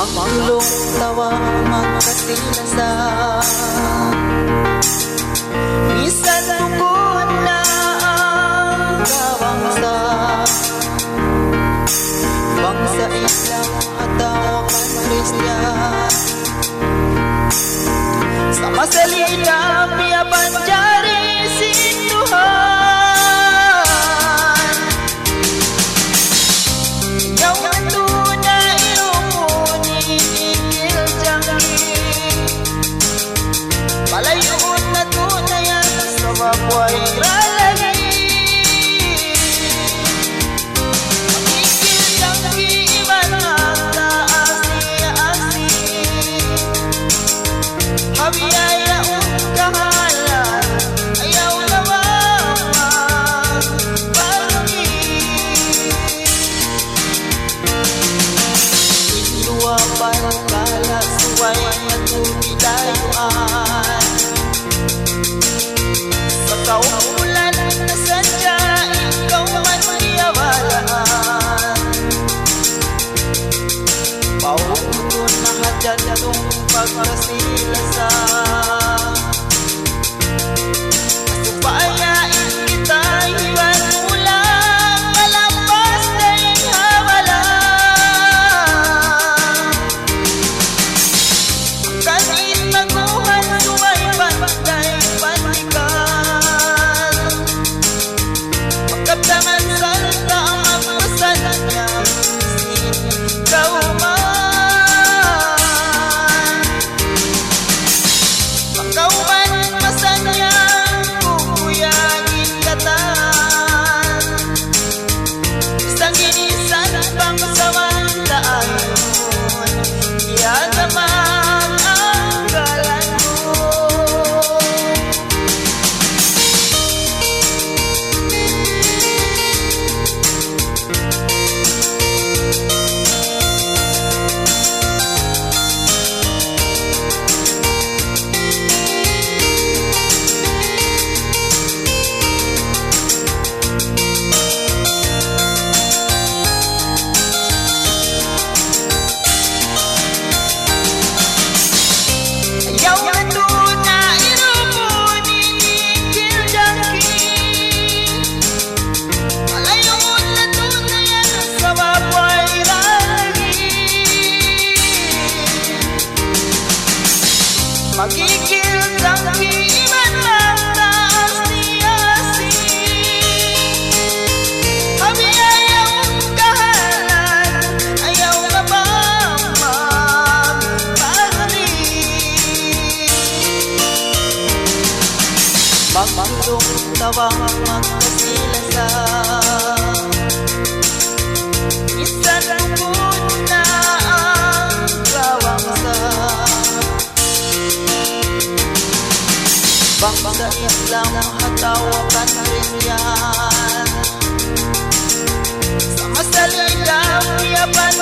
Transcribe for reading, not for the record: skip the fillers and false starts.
Magulong tawa magkasilasan, minsan tukod na ang kawangsa, bangsa ilang hataw Kristiyan. Sama salita piyapan jari si Tuhan, ikaw ang tunay ikil jangki, palayuon na tunayan sa mabuhay ralagi. Ikil jangki ibalang taas niya asi, habiyaya kahalan ayaw lamang pagi. Iluwapan kala suway at tumilayuan, sa kaulan na sadya ikaw man iyawalaan. Pauton na hadyan itong pagkasilasan, supayain kita iwan ulang malampas na ihawalan. Ang kanin maguhan suway pantay pantikan, magkaptangan salta ang agpasan niya kauman. Kauman masanyang bubuyagin katan, isang ginisan pang samantaan yun, iyatamang ang galan mo. Magigil jangki iman lang taas niya si, habiyayaw kahalan ayaw lamang magpagli. Magulong tawang magkasilasan, minsan tukod na ang kawangsa, bangsa Islam hatawakan Kristiyan. Sama salita piyapan